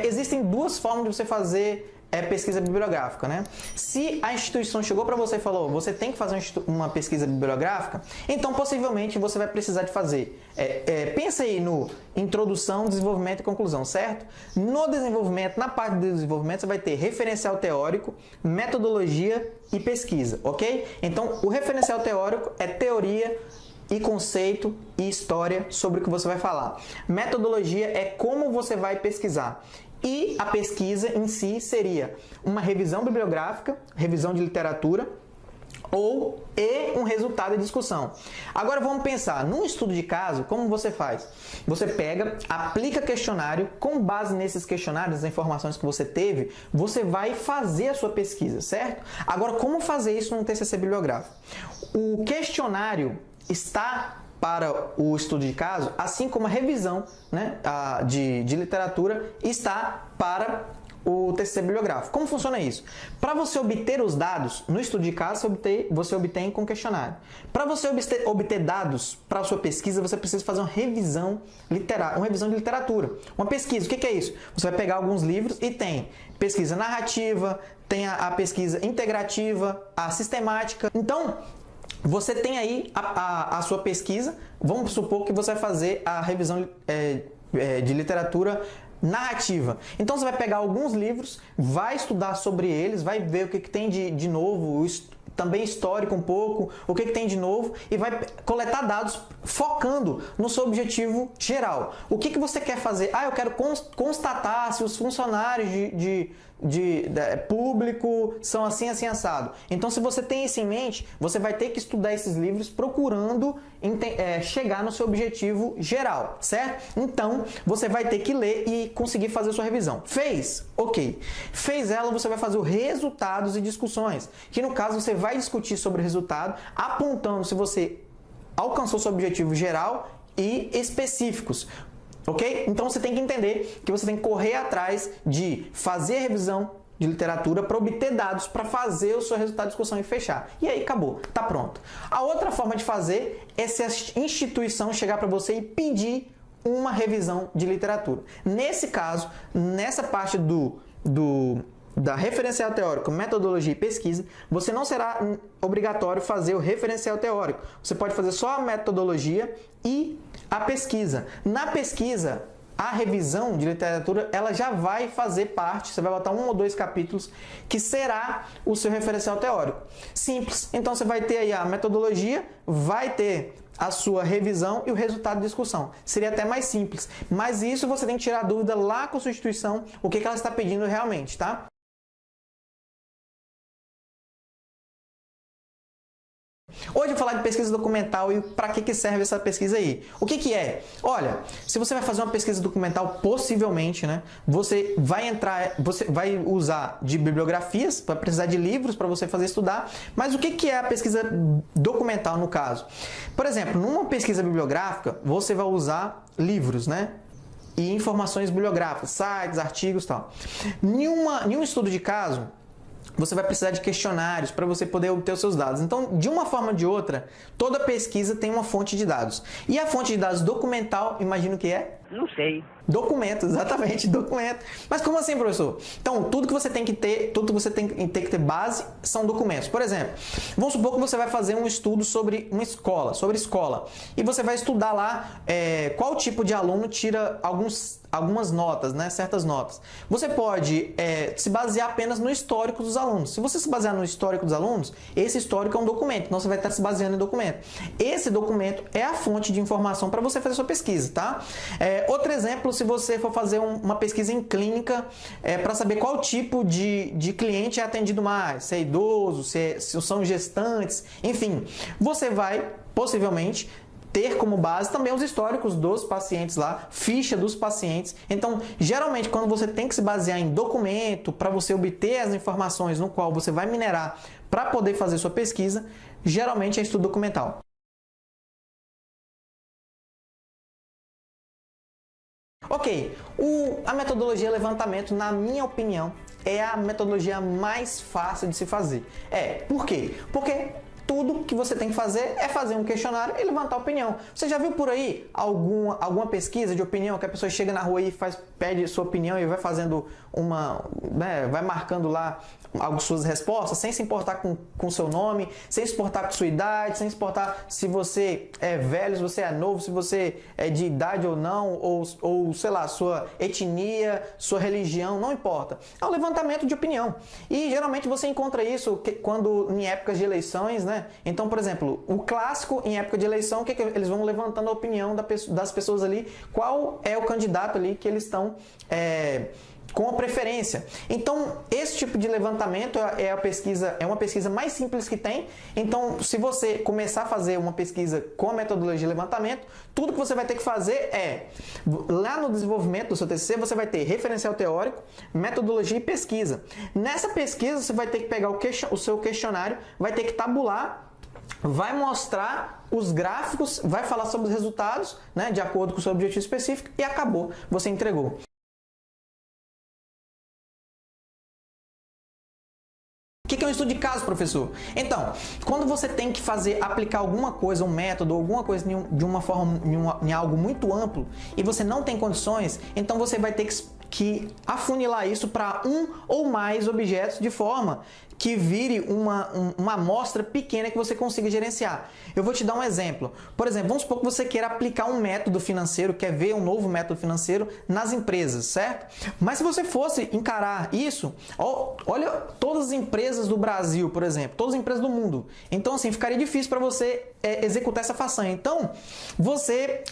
existem duas formas de você fazer pesquisa bibliográfica, né? Se a instituição chegou para você e falou, você tem que fazer uma pesquisa bibliográfica, então possivelmente você vai precisar de fazer. Pensa aí no introdução, desenvolvimento e conclusão, certo? No desenvolvimento, na parte do desenvolvimento, você vai ter referencial teórico, metodologia e pesquisa, ok? Então, o referencial teórico é teoria e conceito e história sobre o que você vai falar. Metodologia é como você vai pesquisar. E a pesquisa em si seria uma revisão bibliográfica, revisão de literatura e um resultado de discussão. Agora vamos pensar, num estudo de caso, como você faz? Você pega, aplica questionário, com base nesses questionários, as informações que você teve, você vai fazer a sua pesquisa, certo? Agora, como fazer isso num TCC bibliográfico? O questionário está para o estudo de caso, assim como a revisão, né, de literatura está para o TCC bibliográfico. Como funciona isso? Para você obter os dados, no estudo de caso, você obtém com questionário. Para você obter dados para a sua pesquisa, você precisa fazer uma revisão de literatura. Uma pesquisa, o que é isso? Você vai pegar alguns livros e tem pesquisa narrativa, tem a pesquisa integrativa, a sistemática. Então, você tem aí a sua pesquisa, vamos supor que você vai fazer a revisão de literatura narrativa. Então você vai pegar alguns livros, vai estudar sobre eles, vai ver o que tem de novo, também histórico um pouco, o que tem de novo, e vai coletar dados focando no seu objetivo geral. O que você quer fazer? Eu quero constatar se os funcionários de público são assim, assim, assado. Então, se você tem isso em mente, você vai ter que estudar esses livros procurando chegar no seu objetivo geral, certo? Então, você vai ter que ler e conseguir fazer a sua revisão. Fez? Ok. Fez ela, você vai fazer os resultados e discussões, que no caso você vai discutir sobre o resultado, apontando se você alcançou seu objetivo geral e específicos. Ok? Então você tem que entender que você tem que correr atrás de fazer a revisão de literatura para obter dados, para fazer o seu resultado de discussão e fechar. E aí acabou, tá pronto. A outra forma de fazer é se a instituição chegar para você e pedir uma revisão de literatura. Nesse caso, nessa parte da referencial teórico, metodologia e pesquisa, você não será obrigatório fazer o referencial teórico. Você pode fazer só a metodologia e a pesquisa. Na pesquisa, a revisão de literatura, ela já vai fazer parte, você vai botar 1 ou 2 capítulos, que será o seu referencial teórico. Simples. Então, você vai ter aí a metodologia, vai ter a sua revisão e o resultado de discussão. Seria até mais simples. Mas isso você tem que tirar a dúvida lá com a sua instituição, o que ela está pedindo realmente, tá? Hoje eu vou falar de pesquisa documental e para que serve essa pesquisa aí. O que é? Olha, se você vai fazer uma pesquisa documental, possivelmente, né, você vai usar de bibliografias, vai precisar de livros para você fazer estudar, mas o que é a pesquisa documental no caso? Por exemplo, numa pesquisa bibliográfica, você vai usar livros, né? E informações bibliográficas, sites, artigos e tal. Em um estudo de caso, você vai precisar de questionários para você poder obter os seus dados. Então, de uma forma ou de outra, toda pesquisa tem uma fonte de dados. E a fonte de dados documental, imagino que é? Não sei. Documento, exatamente, documento. Mas como assim, professor? Então, tudo que você tem que ter, tudo que você tem que ter base são documentos. Por exemplo, vamos supor que você vai fazer um estudo sobre uma escola, e você vai estudar lá qual tipo de aluno tira algumas notas, né, certas notas. Você pode se basear apenas no histórico dos alunos. Se você se basear no histórico dos alunos, esse histórico é um documento, então você vai estar se baseando em documento. Esse documento é a fonte de informação para você fazer sua pesquisa, tá? Outro exemplo, se você for fazer uma pesquisa em clínica para saber qual tipo de cliente é atendido mais, se é idoso, se são gestantes, enfim, você vai possivelmente ter como base também os históricos dos pacientes lá, ficha dos pacientes. Então, geralmente, quando você tem que se basear em documento para você obter as informações no qual você vai minerar para poder fazer sua pesquisa, geralmente é estudo documental. Ok, a metodologia levantamento, na minha opinião, é a metodologia mais fácil de se fazer. Por quê? Porque tudo que você tem que fazer é fazer um questionário e levantar opinião. Você já viu por aí alguma pesquisa de opinião que a pessoa chega na rua e pede sua opinião e vai fazendo vai marcando lá suas respostas, sem se importar com seu nome, sem se importar com sua idade, sem se importar se você é velho, se você é novo, se você é de idade ou não, ou sei lá, sua etnia, sua religião, não importa. É um levantamento de opinião. E geralmente você encontra isso quando em épocas de eleições, né? Então, por exemplo, o clássico em época de eleição, o que eles vão levantando a opinião das pessoas ali, qual é o candidato ali que eles estão com a preferência. Então, esse tipo de levantamento é uma pesquisa mais simples que tem. Então, se você começar a fazer uma pesquisa com a metodologia de levantamento, tudo que você vai ter que fazer lá no desenvolvimento do seu TCC, você vai ter referencial teórico, metodologia e pesquisa. Nessa pesquisa, você vai ter que pegar o seu questionário, vai ter que tabular, vai mostrar os gráficos, vai falar sobre os resultados, né, de acordo com o seu objetivo específico e acabou, você entregou. O que é um estudo de caso, professor? Então, quando você tem que aplicar alguma coisa, um método, alguma coisa de uma forma, em algo muito amplo, e você não tem condições, então você vai ter que afunilar isso para um ou mais objetos de forma que vire uma amostra pequena que você consiga gerenciar. Eu vou te dar um exemplo. Por exemplo, vamos supor que você queira aplicar um método financeiro, quer ver um novo método financeiro nas empresas, certo? Mas se você fosse encarar isso, olha todas as empresas do Brasil, por exemplo, todas as empresas do mundo. Então, assim, ficaria difícil para você executar essa façanha. Então, você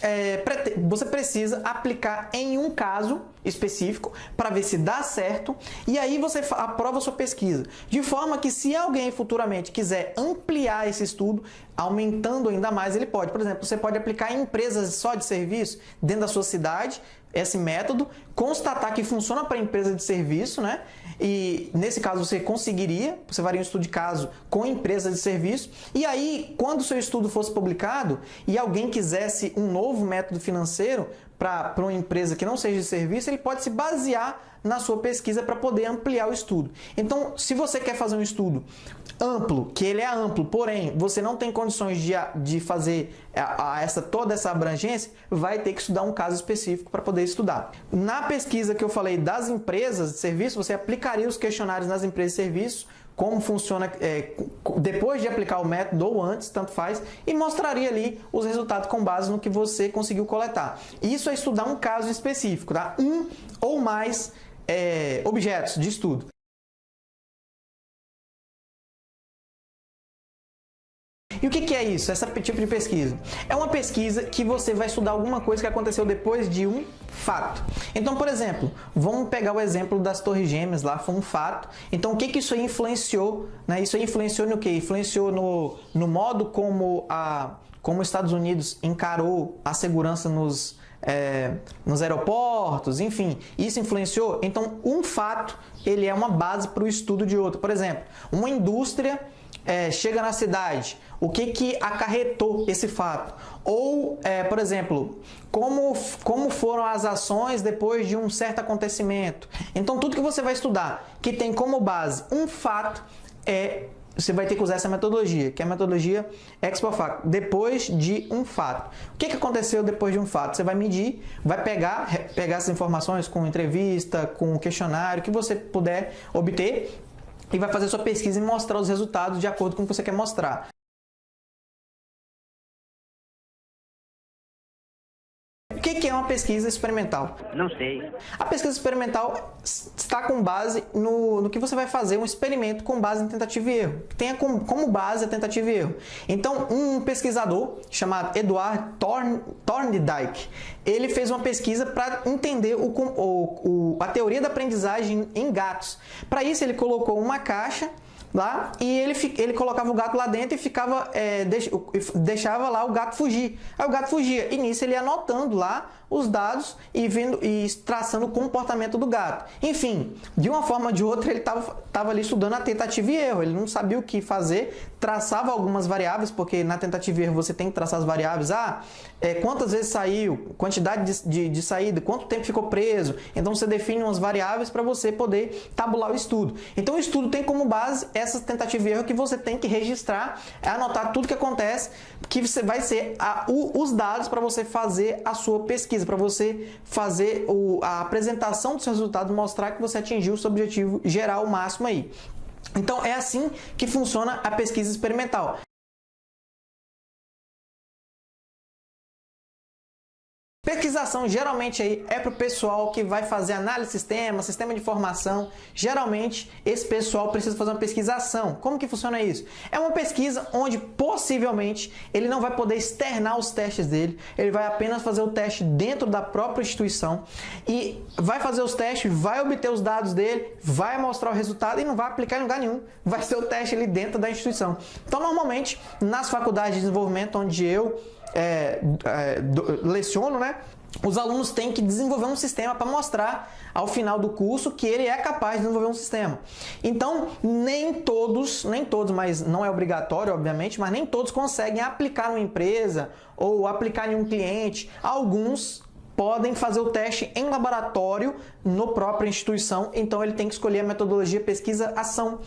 precisa aplicar em um caso específico para ver se dá certo e aí você aprova a sua pesquisa. De forma que se alguém futuramente quiser ampliar esse estudo, aumentando ainda mais, ele pode. Por exemplo, você pode aplicar em empresas só de serviço dentro da sua cidade, esse método, constatar que funciona para empresa de serviço, né? E nesse caso você conseguiria, você faria um estudo de caso com empresa de serviço, e aí quando o seu estudo fosse publicado e alguém quisesse um novo método financeiro para uma empresa que não seja de serviço, ele pode se basear na sua pesquisa para poder ampliar o estudo. Então, se você quer fazer um estudo amplo, que ele é amplo, porém você não tem condições de fazer toda essa abrangência, vai ter que estudar um caso específico para poder estudar. Na pesquisa que eu falei das empresas de serviço, você aplicaria os questionários nas empresas de serviço, como funciona depois de aplicar o método ou antes, tanto faz, e mostraria ali os resultados com base no que você conseguiu coletar. Isso é estudar um caso específico, tá? Um ou mais objetos de estudo. E o que é isso, esse tipo de pesquisa? É uma pesquisa que você vai estudar alguma coisa que aconteceu depois de um fato. Então, por exemplo, vamos pegar o exemplo das Torres Gêmeas lá, foi um fato. Então, o que isso aí influenciou? Né? Isso aí influenciou no quê? Influenciou no modo como os Estados Unidos encarou a segurança nos aeroportos, enfim, isso influenciou? Então, um fato, ele é uma base para o estudo de outro. Por exemplo, uma indústria chega na cidade, o que acarretou esse fato? Ou, por exemplo, como foram as ações depois de um certo acontecimento? Então, tudo que você vai estudar que tem como base um fato, você vai ter que usar essa metodologia, que é a metodologia ex post facto, depois de um fato. O que aconteceu depois de um fato? Você vai medir, vai pegar essas informações com entrevista, com questionário, que você puder obter, e vai fazer sua pesquisa e mostrar os resultados de acordo com o que você quer mostrar. O que é uma pesquisa experimental? Não sei. A pesquisa experimental está com base no que você vai fazer, um experimento com base em tentativa e erro. Tenha como base a tentativa e erro. Então, um pesquisador chamado Edward Thorndike, ele fez uma pesquisa para entender a teoria da aprendizagem em gatos. Para isso, ele colocou uma caixa lá e ele colocava o gato lá dentro e deixava lá o gato fugir. Aí o gato fugia e nisso ele ia anotando lá os dados e traçando o comportamento do gato. Enfim, de uma forma ou de outra ele estava ali estudando a tentativa e erro. Ele não sabia o que fazer, traçava algumas variáveis, porque na tentativa e erro você tem que traçar as variáveis. Quantas vezes saiu, quantidade de saída, quanto tempo ficou preso. Então você define umas variáveis para você poder tabular o estudo. Então o estudo tem como base essa tentativa e erro que você tem que registrar, anotar tudo que acontece, que você vai ser os dados para você fazer a sua pesquisa, para você fazer a apresentação dos seus resultados, mostrar que você atingiu o seu objetivo geral máximo aí. Então, é assim que funciona a pesquisa experimental. Pesquisação geralmente aí é para o pessoal que vai fazer análise de sistema de informação. Geralmente esse pessoal precisa fazer uma pesquisação. Como que funciona isso? É uma pesquisa onde possivelmente ele não vai poder externar os testes dele, ele vai apenas fazer o teste dentro da própria instituição e vai fazer os testes, vai obter os dados dele, vai mostrar o resultado e não vai aplicar em lugar nenhum. Vai ser o teste ali dentro da instituição. Então, normalmente, nas faculdades de desenvolvimento onde eu leciono, né? Os alunos têm que desenvolver um sistema para mostrar ao final do curso que ele é capaz de desenvolver um sistema. Então, nem todos, mas não é obrigatório, obviamente, mas nem todos conseguem aplicar numa empresa ou aplicar em um cliente. Alguns podem fazer o teste em laboratório no própria instituição, então ele tem que escolher a metodologia pesquisa-ação.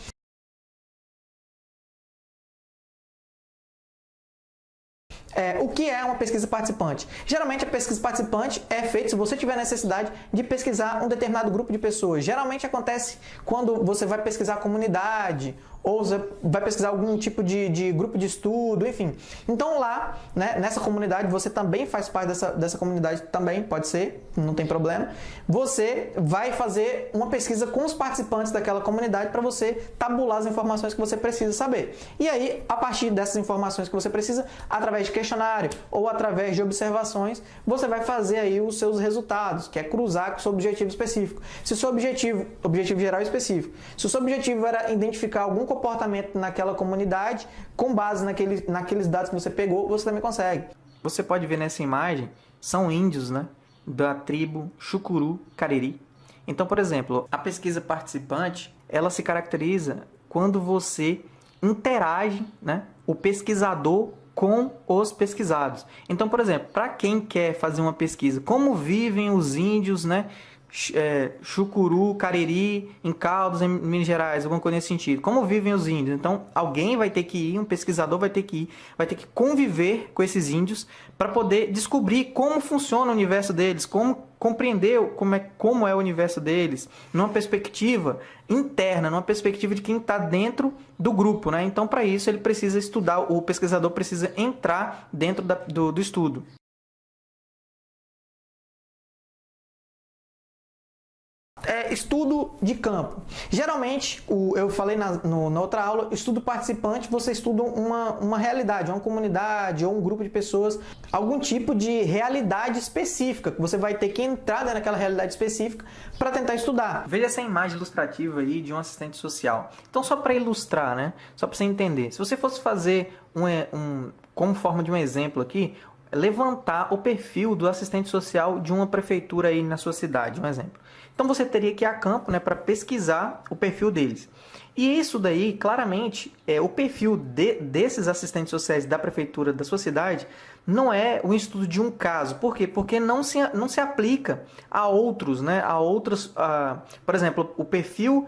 O que é uma pesquisa participante? Geralmente a pesquisa participante é feita se você tiver necessidade de pesquisar um determinado grupo de pessoas. Geralmente acontece quando você vai pesquisar a comunidade ou você vai pesquisar algum tipo de grupo de estudo, enfim. Então lá, né, nessa comunidade, você também faz parte dessa comunidade também, pode ser, não tem problema. Você vai fazer uma pesquisa com os participantes daquela comunidade para você tabular as informações que você precisa saber. E aí, a partir dessas informações que você precisa, através de questionário ou através de observações, você vai fazer aí os seus resultados, que é cruzar com o seu objetivo específico. Se o seu objetivo geral é específico, se o seu objetivo era identificar algum comportamento naquela comunidade, com base naqueles dados que você pegou, você também consegue. Você pode ver nessa imagem, são índios, né, da tribo Chucuru Cariri. Então, por exemplo, a pesquisa participante, ela se caracteriza quando você interage, né, o pesquisador com os pesquisados. Então, por exemplo, para quem quer fazer uma pesquisa, como vivem os índios, né, Chucuru, Cariri, em Caldas, em Minas Gerais, alguma coisa nesse sentido. Como vivem os índios? Então, alguém vai ter que ir, um pesquisador vai ter que ir, vai ter que conviver com esses índios para poder descobrir como funciona o universo deles, como compreender como é o universo deles, numa perspectiva interna, numa perspectiva de quem está dentro do grupo, né? Então, para isso, ele precisa estudar, o pesquisador precisa entrar dentro do estudo. Estudo de campo. Geralmente, eu falei na outra aula, estudo participante, você estuda uma realidade, uma comunidade ou um grupo de pessoas, algum tipo de realidade específica, que você vai ter que entrar naquela realidade específica para tentar estudar. Veja essa imagem ilustrativa aí de um assistente social. Então, só para ilustrar, né? Só para você entender. Se você fosse fazer como forma de um exemplo aqui, levantar o perfil do assistente social de uma prefeitura aí na sua cidade, um exemplo. Então você teria que ir a campo, né, para pesquisar o perfil deles. E isso daí, claramente, o perfil desses assistentes sociais da prefeitura da sua cidade não é o estudo de um caso. Por quê? Porque não se aplica a outros, né, por exemplo, o perfil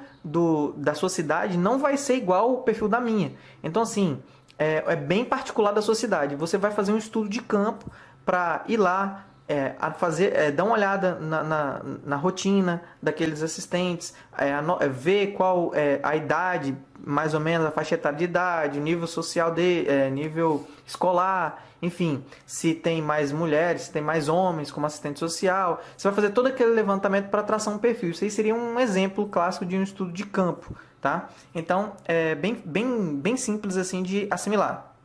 da sua cidade não vai ser igual ao perfil da minha. Então, assim, é bem particular da sua cidade. Você vai fazer um estudo de campo para ir lá, dar uma olhada na rotina daqueles assistentes, ver qual é a idade, mais ou menos a faixa etária de idade, o nível social nível escolar, enfim, se tem mais mulheres, se tem mais homens como assistente social. Você vai fazer todo aquele levantamento para traçar um perfil. Isso aí seria um exemplo clássico de um estudo de campo, tá? Então, é bem simples assim de assimilar.